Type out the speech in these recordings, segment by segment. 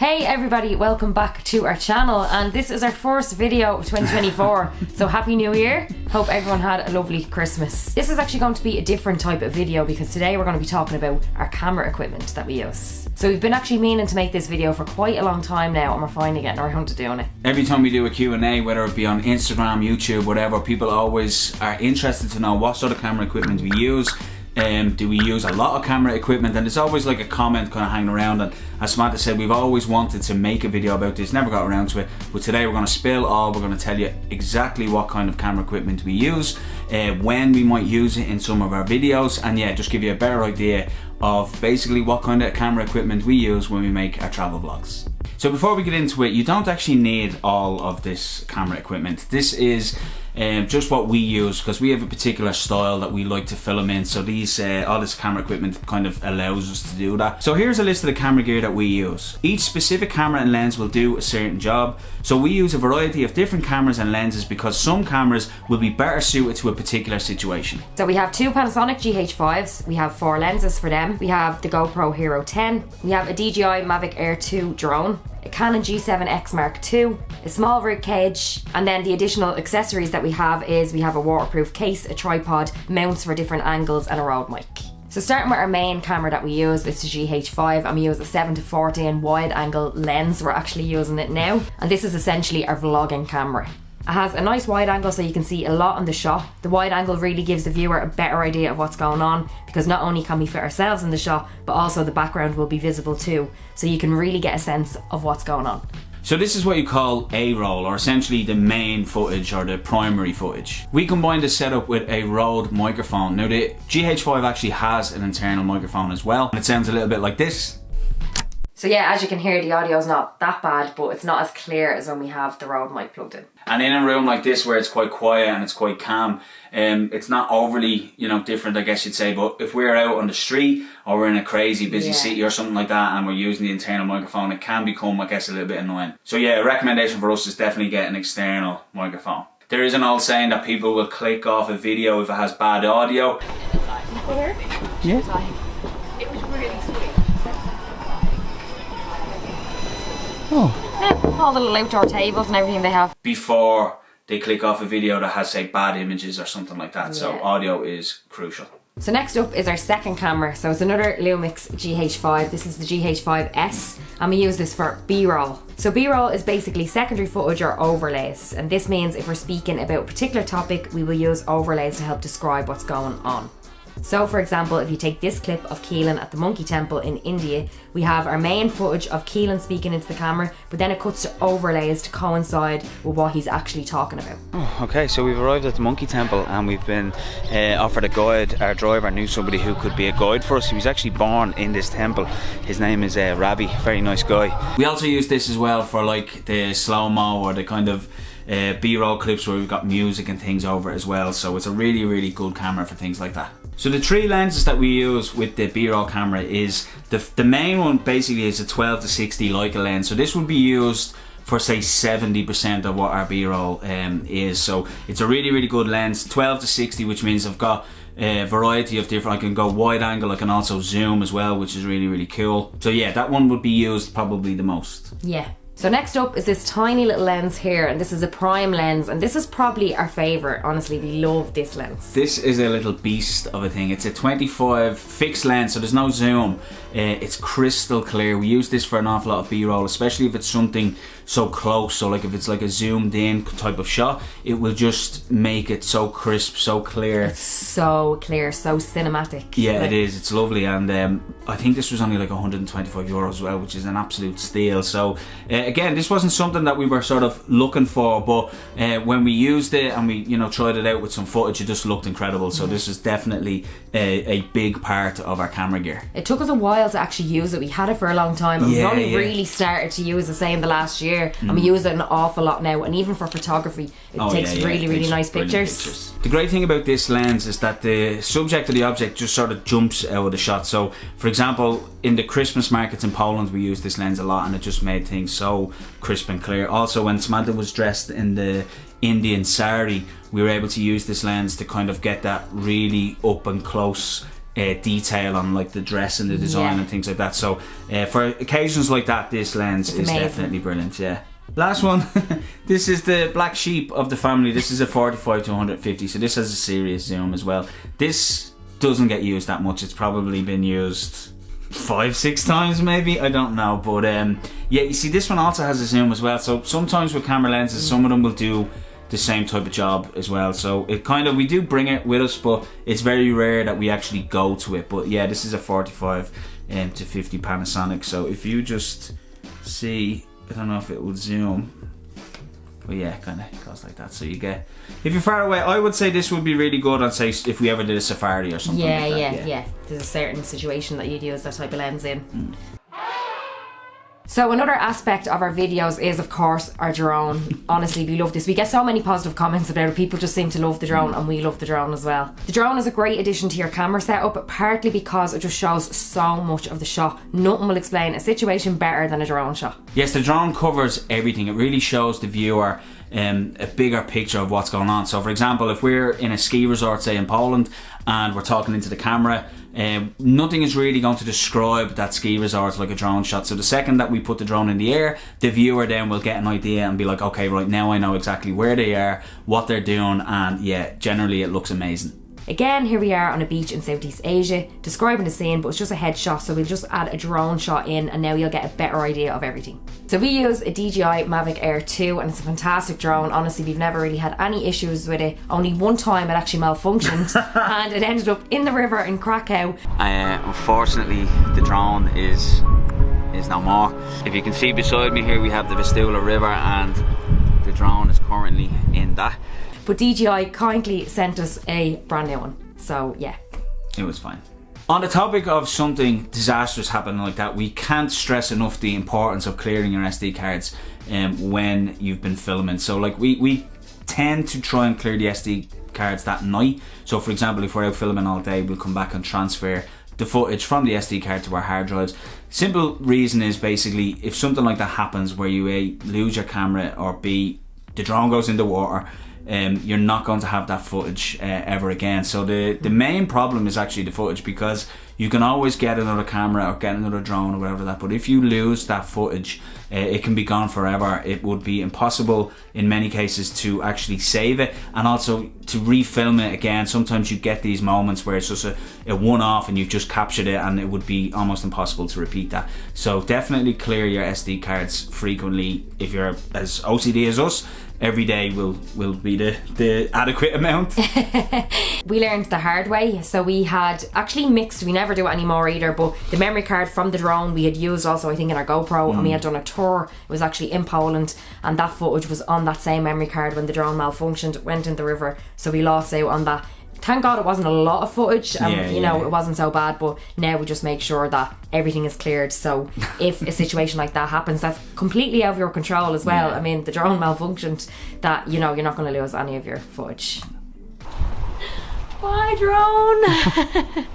Hey everybody, welcome back to our channel, and this is our first video of 2024, so happy new year. Hope everyone had a lovely Christmas. This is actually going to be a different type of video because today we're going to be talking about our camera equipment that we use. So we've been actually meaning to make this video for quite a long time now, and we're finally getting around to doing it. Every time we do a Q&A, whether it be on Instagram, YouTube, whatever, people always are interested to know what sort of camera equipment we use. Do we use a lot of camera equipment, and it's always like a comment kind of hanging around, and as Samantha said, we've always wanted to make a video about this, never got around to it, but today we're going to spill all. We're going to tell you exactly what kind of camera equipment we use, when we might use it in some of our videos, and yeah, just give you a better idea of basically what kind of camera equipment we use when we make our travel vlogs. So before we get into it, you don't actually need all of this camera equipment. This is just what we use because we have a particular style that we like to film in, so these all this camera equipment kind of allows us to do that. So here's a list of the camera gear that we use. Each specific camera and lens will do a certain job, so we use a variety of different cameras and lenses because some cameras will be better suited to a particular situation. So we have two Panasonic GH5s, we have 4 lenses for them, we have the GoPro Hero 10, we have a DJI Mavic Air 2 drone, a Canon G7x Mark II, a small rig cage, and then the additional accessories that we have is we have a waterproof case, a tripod, mounts for different angles, and a Rode mic. So starting with our main camera that we use, it's the GH5, and we use a 7-14 wide angle lens. We're actually using it now, and this is essentially our vlogging camera. It has a nice wide angle so you can see a lot in the shot. The wide angle really gives the viewer a better idea of what's going on because not only can we fit ourselves in the shot, but also the background will be visible too, so you can really get a sense of what's going on. So this is what you call A-roll, or essentially the main footage or the primary footage. We combined the setup with a Rode microphone. Now the GH5 actually has an internal microphone as well, and it sounds a little bit like this. So yeah, as you can hear, the audio is not that bad, but it's not as clear as when we have the Rode mic plugged in. And in a room like this where it's quite quiet and it's quite calm, it's not overly, different, I guess you'd say, but if we're out on the street or we're in a crazy busy city or something like that and we're using the internal microphone, it can become, I guess, a little bit annoying. So yeah, a recommendation for us is definitely get an external microphone. There is an old saying that people will click off a video if it has bad audio. Yeah. It was really sweet. Oh. Yeah, all the little outdoor tables and everything they have. Before they click off a video that has, say, bad images or something like that. So audio is crucial. So next up is our second camera. So it's another Lumix GH5. This is the GH5S, and we use this for B-roll. So B-roll is basically secondary footage or overlays, and this means if we're speaking about a particular topic, we will use overlays to help describe what's going on. So for example, if you take this clip of Keelan at the Monkey Temple in India, we have our main footage of Keelan speaking into the camera, but then it cuts to overlays to coincide with what he's actually talking about. Okay, so we've arrived at the Monkey Temple and we've been offered a guide. Our driver knew somebody who could be a guide for us. He was actually born in this temple. His name is Ravi, very nice guy. We also use this as well for like the slow-mo or the kind of B-roll clips where we've got music and things over it as well, so it's a really, really good camera for things like that. So the 3 lenses that we use with the B-roll camera is, the main one basically is a 12-60 Leica lens, so this would be used for say 70% of what our B-roll is, so it's a really, really good lens, 12-60, which means I've got a variety of different, I can go wide angle, I can also zoom as well, which is really, really cool. So yeah, that one would be used probably the most. Yeah. So next up is this tiny little lens here, and this is a prime lens, and this is probably our favourite. Honestly, we love this lens. This is a little beast of a thing. It's a 25 fixed lens, so there's no zoom. It's crystal clear. We use this for an awful lot of B-roll, especially if it's something so close. So like if it's like a zoomed in type of shot, it will just make it so crisp, so clear. It's so clear, so cinematic. Yeah, it is. It's lovely, and I think this was only like 125 euros as well, which is an absolute steal. So again, this wasn't something that we were sort of looking for, but when we used it and we tried it out with some footage, it just looked incredible. So this is definitely a big part of our camera gear. It took us a while to actually use it. We had it for a long time, and we've only really started to use it, say, in the last year, and we use it an awful lot now, and even for photography it takes really nice pictures. The great thing about this lens is that the subject of the object just sort of jumps out of the shot. So for example, in the Christmas markets in Poland, we use this lens a lot, and it just made things so crisp and clear. Also, when Samantha was dressed in the Indian sari, we were able to use this lens to kind of get that really up and close detail on like the dress and the design and things like that. So for occasions like that, this lens is definitely brilliant. Yeah. Last one. This is the black sheep of the family. This is a 45 to 150, so this has a serious zoom as well. This doesn't get used that much. It's probably been used 5-6 times maybe, I don't know, but yeah, you see this one also has a zoom as well. So sometimes with camera lenses, some of them will do the same type of job as well, so it kind of, we do bring it with us, but it's very rare that we actually go to it. But yeah, this is a 45 to 50 Panasonic. So if you just see, I don't know if it will zoom, but yeah, kind of goes like that. So you get, if you're far away, I would say this would be really good on, say, if we ever did a safari or something like that. Yeah. There's a certain situation that you'd use that type of lens in. So another aspect of our videos is, of course, our drone. Honestly, we love this. We get so many positive comments about it. People just seem to love the drone, and we love the drone as well. The drone is a great addition to your camera setup, partly because it just shows so much of the shot. Nothing will explain a situation better than a drone shot. Yes, the drone covers everything. It really shows the viewer a bigger picture of what's going on. So for example, if we're in a ski resort, say in Poland, and we're talking into the camera, nothing is really going to describe that ski resort like a drone shot. So the second that we put the drone in the air, the viewer then will get an idea and be like, okay, right, now I know exactly where they are, what they're doing, and yeah, generally it looks amazing. Again, here we are on a beach in Southeast Asia, describing the scene, but it's just a headshot, so we'll just add a drone shot in, and now you'll get a better idea of everything. So we use a DJI Mavic Air 2, and it's a fantastic drone. Honestly, we've never really had any issues with it. Only one time it actually malfunctioned, and it ended up in the river in Krakow. Unfortunately, the drone is no more. If you can see beside me here, we have the Vistula River, and the drone is currently in that. But DJI kindly sent us a brand new one, so yeah. It was fine. On the topic of something disastrous happening like that, we can't stress enough the importance of clearing your SD cards when you've been filming. So like we tend to try and clear the SD cards that night. So for example, if we're out filming all day, we'll come back and transfer the footage from the SD card to our hard drives. Simple reason is basically, if something like that happens where you A, lose your camera, or B, the drone goes in the water, you're not going to have that footage ever again. So the main problem is actually the footage, because you can always get another camera or get another drone or whatever that, but if you lose that footage, it can be gone forever. It would be impossible in many cases to actually save it, and also to refilm it again. Sometimes you get these moments where it's just a one-off and you've just captured it, and it would be almost impossible to repeat that. So definitely clear your SD cards frequently. If you're as OCD as us, every day will be the adequate amount. We learned the hard way. So we had actually mixed, we never do it anymore either, but the memory card from the drone we had used also, I think, in our GoPro, and we had done a tour. It was actually in Poland, and that footage was on that same memory card when the drone malfunctioned, went in the river, so we lost out on that. Thank God it wasn't a lot of footage, and it wasn't so bad, but now we just make sure that everything is cleared, so if a situation like that happens, that's completely out of your control as well. I mean, the drone malfunctioned, that, you're not going to lose any of your footage. Bye, drone!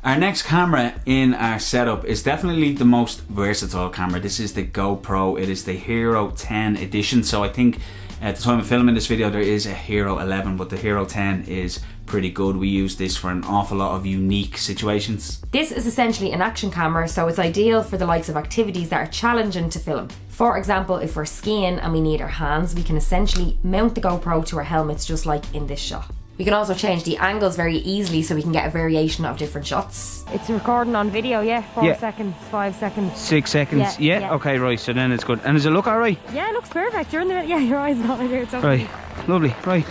Our next camera in our setup is definitely the most versatile camera. This is the GoPro. It is the Hero 10 edition. So I think at the time of filming this video there is a Hero 11, but the Hero 10 is pretty good. We use this for an awful lot of unique situations. This is essentially an action camera, so it's ideal for the likes of activities that are challenging to film. For example, if we're skiing and we need our hands, we can essentially mount the GoPro to our helmets, just like in this shot. We can also change the angles very easily, so we can get a variation of different shots. It's recording on video, 4 seconds, 5 seconds. 6 seconds, yeah. Okay, right, so then it's good. And does it look alright? Yeah, it looks perfect. You're in the, your eyes not in there. It's okay. Right, lovely, right.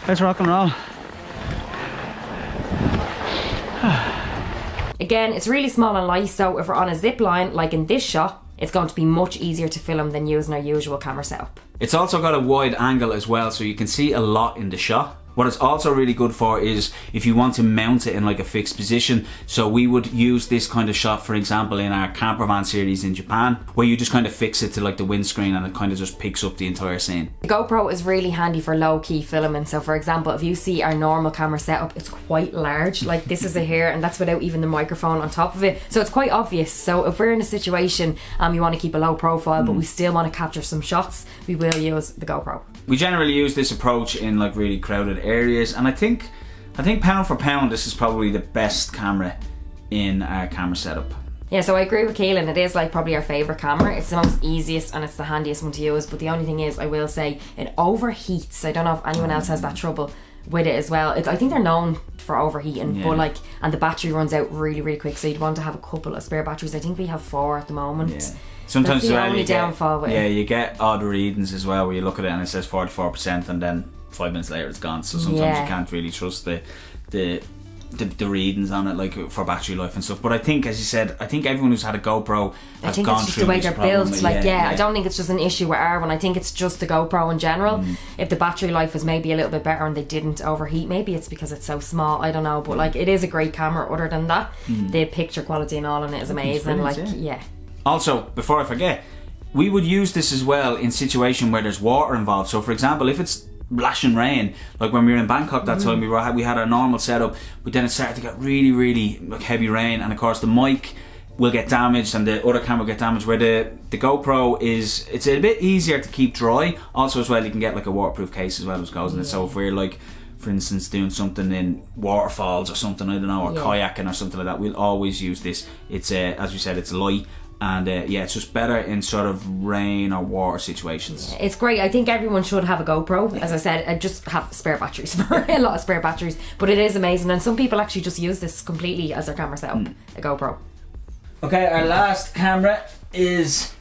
Let's rock and roll. Again, it's really small and light, so if we're on a zip line, like in this shot, it's going to be much easier to film than using our usual camera setup. It's also got a wide angle as well, so you can see a lot in the shot. What it's also really good for is if you want to mount it in like a fixed position. So we would use this kind of shot, for example, in our camper van series in Japan, where you just kind of fix it to like the windscreen and it kind of just picks up the entire scene. The GoPro is really handy for low-key filming. So for example, if you see our normal camera setup, it's quite large. Like this is it here, and that's without even the microphone on top of it. So it's quite obvious. So if we're in a situation you want to keep a low profile, but we still want to capture some shots, we will use the GoPro. We generally use this approach in like really crowded areas, and I think I think pound for pound, this is probably the best camera in our camera setup. Yeah, so I agree with Keelan. It is like probably our favourite camera. It's the most easiest and it's the handiest one to use. But the only thing is, I will say, it overheats. I don't know if anyone else has that trouble with it as well. I think they're known for overheating, but like, and the battery runs out really, really quick. So you'd want to have a couple of spare batteries. I think we have 4 at the moment. Yeah. Sometimes that's the only downfall with it. You get odd readings as well, where you look at it and it says 44%, and then 5 minutes later it's gone. So sometimes you can't really trust the readings on it, like for battery life and stuff. But I think, as you said, I think everyone who's had a GoPro has gone through the way this they're problem. built. Like, I don't think it's just an issue with our one. I think it's just the GoPro in general. If the battery life was maybe a little bit better and they didn't overheat, maybe it's because it's so small. I don't know, but like, it is a great camera. Other than that, the picture quality and all in it is amazing. Also, before I forget, we would use this as well in situation where there's water involved. So, for example, if it's lashing rain, like when we were in Bangkok that time, we had our normal setup, but then it started to get really, really like heavy rain, and of course the mic will get damaged and the other camera will get damaged. Where the GoPro it's a bit easier to keep dry. Also, as well, you can get like a waterproof case as well as goes in it. So if we're like, for instance, doing something in waterfalls or something, I don't know, or kayaking or something like that, we'll always use this. It's as we said, it's light. And it's just better in sort of rain or water situations. It's great. I think everyone should have a GoPro. As I said, I just have spare batteries for a lot of spare batteries. But it is amazing, and some people actually just use this completely as their camera setup, a GoPro. Okay, our last camera is...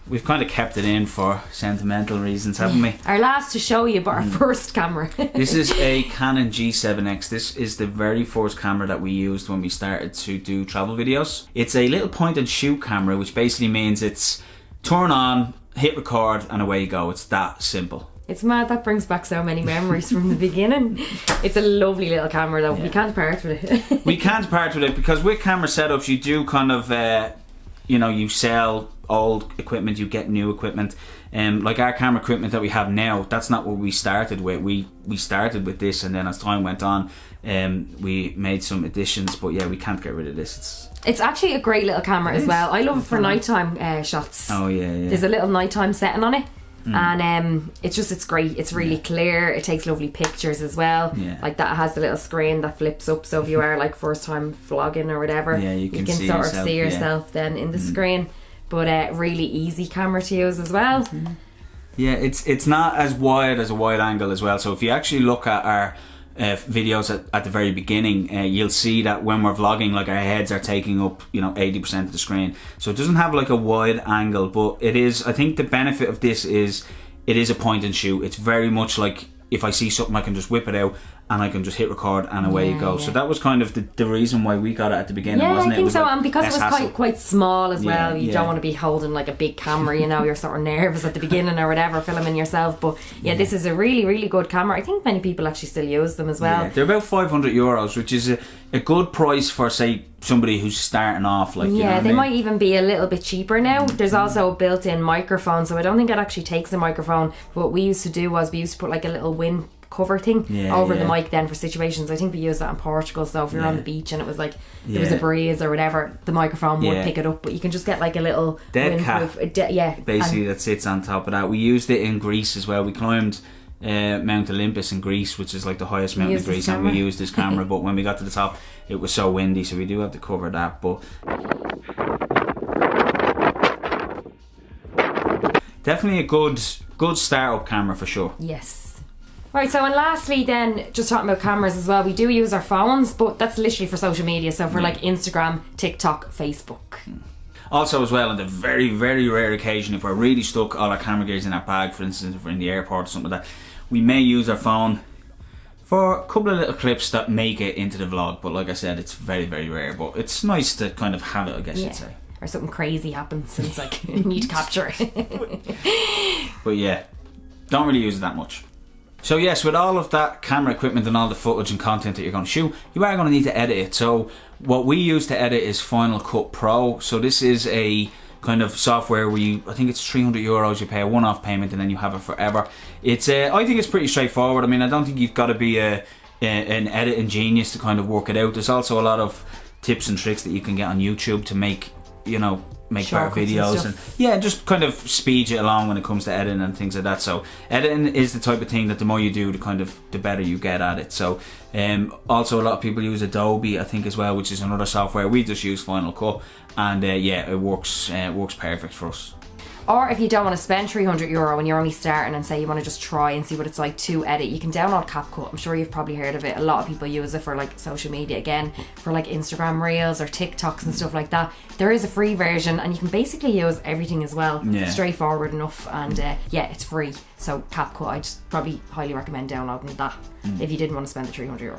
We've kind of kept it in for sentimental reasons, haven't we? Our last to show you, but our first camera. This is a Canon G7x. This is the very first camera that we used when we started to do travel videos. It's a little point and shoot camera, which basically means it's turn on, hit record, and away you go. It's that simple. It's mad, that brings back so many memories from the beginning. It's a lovely little camera though. We can't part with it. We can't part with it because with camera setups you do kind of you sell old equipment, you get new equipment. Like our camera equipment that we have now, that's not what we started with. We started with this, and then as time went on, we made some additions. But yeah, we can't get rid of this. It's actually a great little camera as well. I love it for nighttime shots. Oh yeah. There's a little nighttime setting on it. And it's great. It's really clear. It takes lovely pictures as well. Like that has the little screen that flips up, so if you are like first time vlogging or whatever, you can sort of see yourself then in the screen. But really easy camera to use as well. Yeah, it's not as wide as a wide angle as well. So if you actually look at our videos at the very beginning, you'll see that when we're vlogging, like our heads are taking up 80% of the screen. So it doesn't have like a wide angle, but it is, I think the benefit of this is it is a point and shoot. It's very much like if I see something I can just whip it out and I can just hit record and away you go. So that was kind of the reason why we got it at the beginning, wasn't it? I think so, like and because it was quite small as well, you don't want to be holding like a big camera, you're sort of nervous at the beginning or whatever, filming yourself. But this is a really, really good camera. I think many people actually still use them as well. They're about €500, which is a good price for, say, somebody who's starting off. Like, they might even be a little bit cheaper now. There's also a built-in microphone, so I don't think it actually takes a microphone. What we used to do was we used to put like a little wind cover thing over the mic then for situations. I think we used that in Portugal, so if you're on the beach and it was like there was a breeze or whatever, the microphone would pick it up. But you can just get like a little dead cat basically that sits on top of that. We used it in Greece as well. We climbed Mount Olympus in Greece, which is like the highest mountain in Greece, and we used this camera. But when we got to the top, it was so windy, so we do have to cover that. But definitely a good start-up camera for sure. Yes. Right, so and lastly then, just talking about cameras as well, we do use our phones, but that's literally for social media, so for like Instagram, TikTok, Facebook. Also as well, on the very, very rare occasion, if we're really stuck, all our camera gear's in our bag, for instance, if we're in the airport or something like that, we may use our phone for a couple of little clips that make it into the vlog. But like I said, it's very, very rare, but it's nice to kind of have it, I guess you'd say. Or something crazy happens and it's like, you need to capture it. But yeah, don't really use it that much. So yes, with all of that camera equipment and all the footage and content that you're going to shoot, you are going to need to edit it. So what we use to edit is Final Cut Pro. So this is a kind of software where I think it's €300, you pay a one-off payment and then you have it forever. It's I think it's pretty straightforward. I mean, I don't think you've got to be an editing genius to kind of work it out. There's also a lot of tips and tricks that you can get on YouTube to make you know, make better Shortcuts and videos stuff. and just kind of speed you along when it comes to editing and things like that. So editing is the type of thing that the more you do, the better you get at it. So also a lot of people use Adobe, I think, as well, which is another software. We just use Final Cut, and yeah, it works perfect for us. Or if you don't want to spend €300 and you're only starting and say you want to just try and see what it's like to edit, you can download CapCut. I'm sure you've probably heard of it. A lot of people use it for like social media, again, for like Instagram Reels or TikToks and stuff like that. There is a free version and you can basically use everything as well. Yeah. Straightforward enough, and yeah, it's free. So CapCut, I'd probably highly recommend downloading that if you didn't want to spend the €300.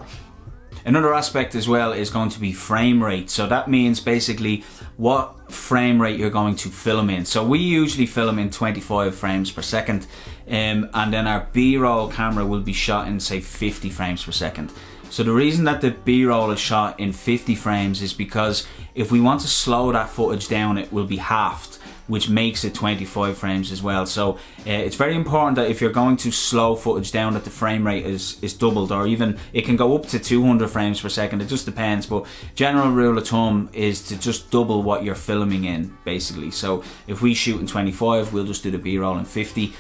Another aspect as well is going to be frame rate. So that means basically what frame rate you're going to film in. So we usually film in 25 frames per second, and then our B-roll camera will be shot in, say, 50 frames per second. So the reason that the B-roll is shot in 50 frames is because if we want to slow that footage down, it will be halved, which makes it 25 frames as well. So it's very important that if you're going to slow footage down, that the frame rate is doubled, or even it can go up to 200 frames per second. It just depends, but general rule of thumb is to just double what you're filming in, basically. So if we shoot in 25, we'll just do the B-roll in 50.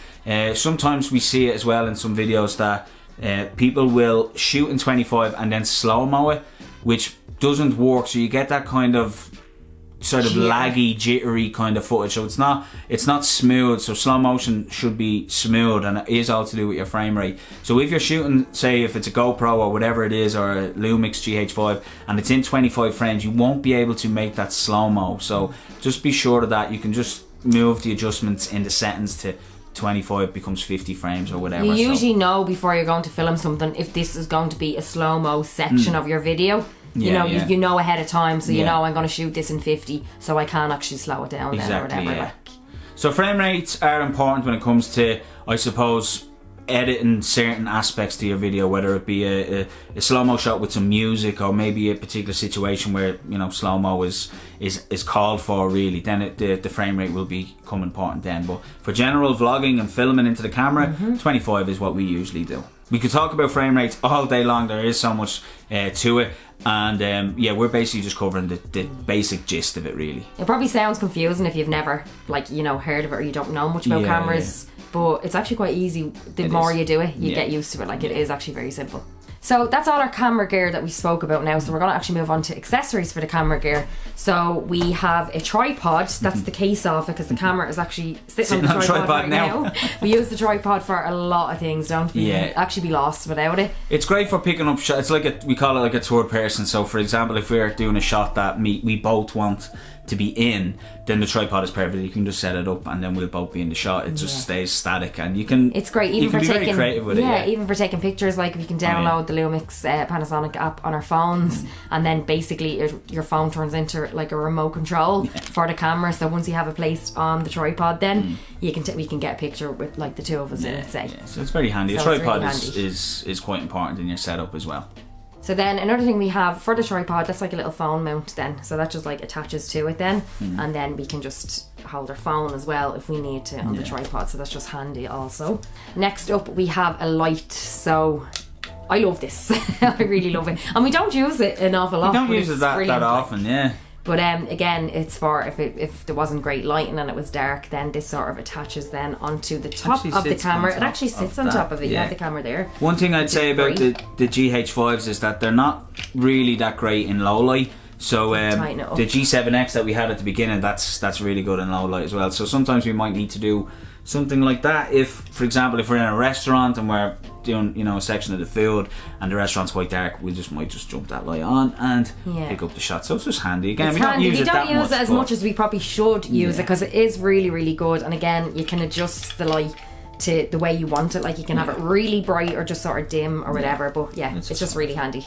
Sometimes we see it as well in some videos that people will shoot in 25 and then slow-mo it, which doesn't work. So you get that kind of sort of laggy, jittery kind of footage. So it's not smooth. So slow motion should be smooth, and it is all to do with your frame rate. So if you're shooting, say if it's a GoPro or whatever it is, or a Lumix GH5, and it's in 25 frames, you won't be able to make that slow-mo. So just be sure of that. You can just move the adjustments in the settings to 25 becomes 50 frames or whatever. You usually know before you're going to film something if this is going to be a slow-mo section of your video. You know ahead of time, so you know I'm going to shoot this in 50, so I can actually slow it down exactly, then or whatever. yeah. So frame rates are important when it comes to, I suppose, editing certain aspects to your video, whether it be a slow-mo shot with some music, or maybe a particular situation where, you know, slow-mo is called for, really. Then the frame rate will become important then. But for general vlogging and filming into the camera, 25 is what we usually do. We could talk about frame rates all day long. There is so much to it, and yeah, we're basically just covering the basic gist of it, really. It probably sounds confusing if you've never, like, you know, heard of it, or you don't know much about cameras, but it's actually quite easy. The more you do it, you get used to it. Like, it is actually very simple. So that's all our camera gear that we spoke about now. So we're going to actually move on to accessories for the camera gear. So we have a tripod. That's the case of it, because the camera is actually sitting on the tripod right now. We use the tripod for a lot of things, don't we? Yeah. Actually be lost without it. It's great for picking up shots. It's like we call it like a third person. So for example, if we're doing a shot that we both want to be in, then the tripod is perfect. You can just set it up and then we'll both be in the shot. It just stays static, and you can. It's great, even for taking. Very creative with it, even for taking pictures. Like, we can download the Lumix Panasonic app on our phones, and then basically your phone turns into like a remote control for the camera. So once you have it placed on the tripod, then we can get a picture with like the two of us in it. Say. So it's very handy. So a tripod is quite important in your setup as well. So then another thing we have for the tripod, that's like a little phone mount then. So that just like attaches to it then. And then we can just hold our phone as well if we need to on the tripod. So that's just handy also. Next up we have a light. So I love this. I really love it. And we don't use it an awful lot. We don't use it that often, But again, it's for if there wasn't great lighting and it was dark, then this sort of attaches then onto the top of the camera. It actually sits on top of it. You have the camera there. One thing I'd say about the GH5s is that they're not really that great in low light. So the G7x that we had at the beginning, that's really good in low light as well. So sometimes we might need to do something like that. If, for example, if we're in a restaurant and we're doing, a section of the food and the restaurant's quite dark, we might just jump that light on and pick up the shot. So it's just handy. Again, we don't use it as much as we probably should use it, because it is really, really good. And again, you can adjust the light to the way you want it. Like, you can have it really bright or just sort of dim or whatever. But it's just really handy.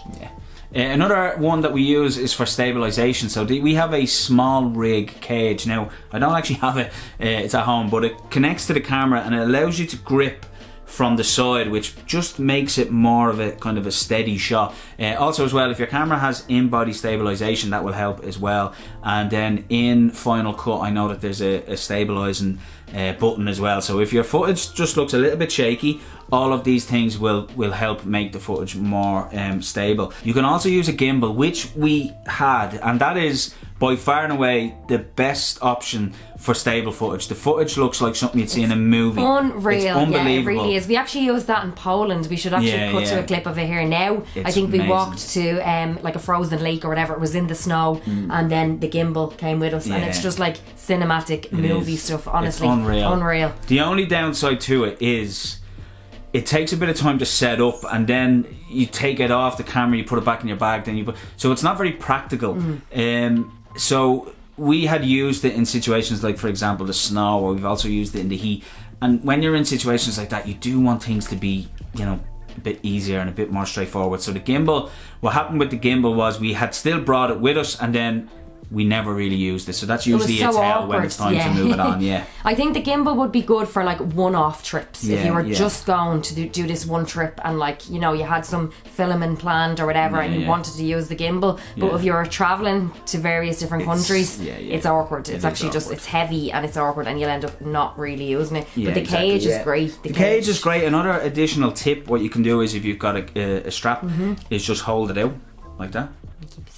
Another one that we use is for stabilisation. So we have a small rig cage. Now, I don't actually have it, it's at home, but it connects to the camera and it allows you to grip from the side, which just makes it more of a kind of a steady shot. Also as well, if your camera has in-body stabilisation, that will help as well. And then in Final Cut, I know that there's a stabilising button as well. So if your footage just looks a little bit shaky, all of these things will help make the footage more stable. You can also use a gimbal, which we had, and that is by far and away the best option for stable footage. The footage looks like something you'd see in a movie. Unreal. It's unbelievable. Yeah, it really is. We actually used that in Poland. We should actually put to a clip of it here now. I think we walked to like a frozen lake or whatever. It was in the snow, and then the gimbal came with us, and it's just like cinematic movie stuff. Honestly, it's unreal. Unreal. The only downside to it is it takes a bit of time to set up, and then you take it off the camera, you put it back in your bag, then you put. So it's not very practical. So we had used it in situations like, for example, the snow, or we've also used it in the heat. And when you're in situations like that, you do want things to be, you know, a bit easier and a bit more straightforward. So the gimbal, what happened with the gimbal was we had still brought it with us, and then we never really used it. So that's usually a tell when it's time to move it on. I think the gimbal would be good for like one-off trips. If you were just going to do this one trip, and like, you know, you had some filming planned or whatever, and you wanted to use the gimbal. But if you're traveling to various different countries, it's awkward. It's actually just, it's heavy and it's awkward, and you'll end up not really using it. But the cage is great. The cage is great. Another additional tip, what you can do is, if you've got a strap, is just hold it out like that,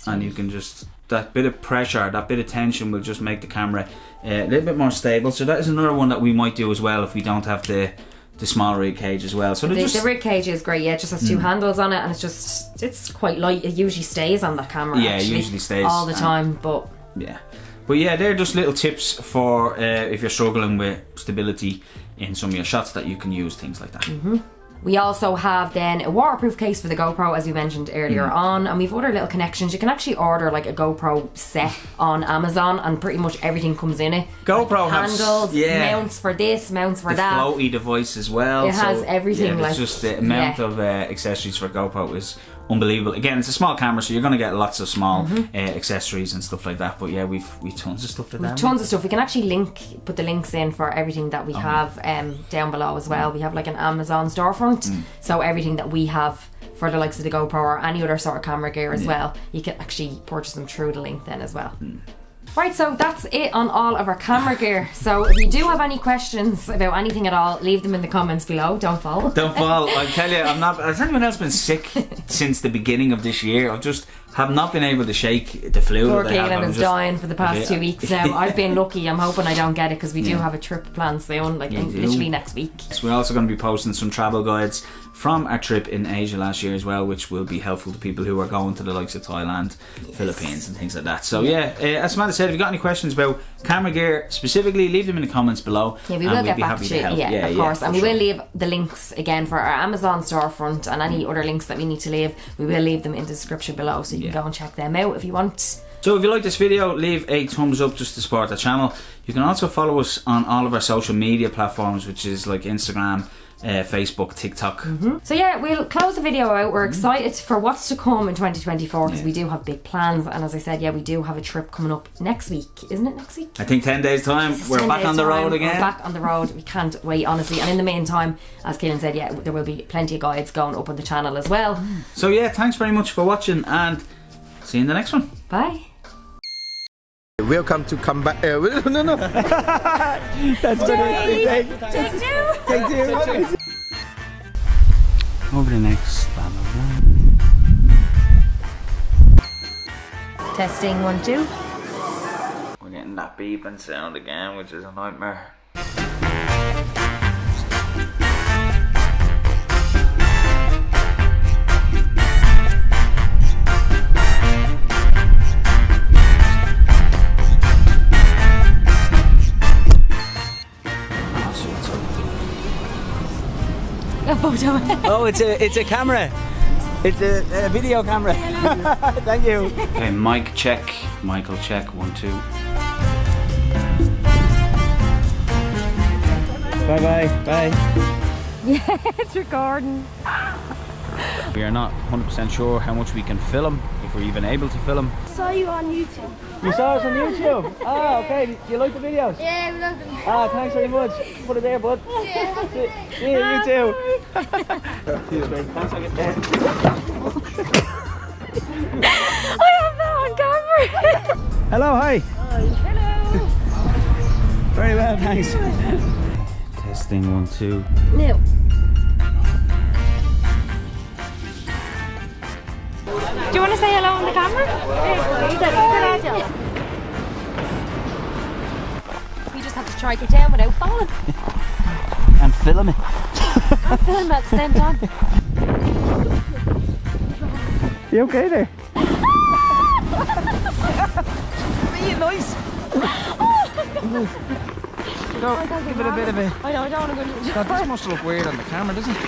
and you can just, that bit of pressure, that bit of tension will just make the camera a little bit more stable. So that is another one that we might do as well if we don't have the small rig cage as well. So the rig cage is great. Yeah, it just has two handles on it, and it's quite light. It usually stays on the camera. Yeah, actually, it usually stays all the time. But yeah, they're just little tips for if you're struggling with stability in some of your shots, that you can use things like that. We also have then a waterproof case for the GoPro, as we mentioned earlier on, and we've other little connections. You can actually order like a GoPro set on Amazon, and pretty much everything comes in it. GoPro like handles, mounts for this, mounts for that. The floaty device as well. It has everything. It's just the amount of accessories for GoPro is unbelievable. Again, it's a small camera, so you're going to get lots of small accessories and stuff like that. But yeah, we've tons of stuff to that. Tons of stuff. We can actually put the links in for everything that we have down below as well. We have like an Amazon storefront, so everything that we have for the likes of the GoPro or any other sort of camera gear as well, you can actually purchase them through the link then as well. Right, so that's it on all of our camera gear. So if you do have any questions about anything at all, leave them in the comments below. Don't fall. Don't fall. I tell you, has anyone else been sick since the beginning of this year? I've just have not been able to shake the flu. Poor Keelan is dying for the past 2 weeks now. I've been lucky. I'm hoping I don't get it, because we do have a trip planned soon, like literally next week. So we're also going to be posting some travel guides from our trip in Asia last year as well, which will be helpful to people who are going to the likes of Thailand, Philippines and things like that. So as Samantha said, if you've got any questions about camera gear specifically, leave them in the comments below. Yeah, we will get back to you. Yeah, of course. And we will leave the links again for our Amazon storefront, and any other links that we need to leave, we will leave them in the description below, so you can go and check them out if you want. So if you like this video, leave a thumbs up just to support the channel. You can also follow us on all of our social media platforms, which is like Instagram, Facebook, TikTok. So yeah, we'll close the video out. We're excited for what's to come in 2024, because we do have big plans, and as I said, we do have a trip coming up next week. Isn't it next week? I think 10 days time. We're back on the road again. We're back on the road. We can't wait, honestly. And in the meantime, as Keelan said, there will be plenty of guides going up on the channel as well. So yeah, thanks very much for watching, and see you in the next one. Bye. Welcome to come back. No. That's Take two. Over the next. Testing 1, 2. We're getting that beeping sound again, which is a nightmare. Oh, it's a camera. It's a video camera. Thank you. Okay, mic check. Michael check. 1, 2. Bye. Yeah, it's recording. We are not 100% sure how much we can film, if we're even able to film. Saw you on YouTube. You saw us on YouTube? Ah, okay. Do you like the videos? Yeah, we love them. Ah, thanks very much. Put it there, bud. Yeah. Yeah, you too. Thanks, I have that on camera. Hello, hi. Hello. Very well, thanks. Testing 1, 2. No. Do you want to say hello on the camera? We just have to try to get down without falling. And film it. And film at the same time. You okay there? Being nice. Give it a bit of a... I don't want to go. God, this must look weird on the camera, doesn't it?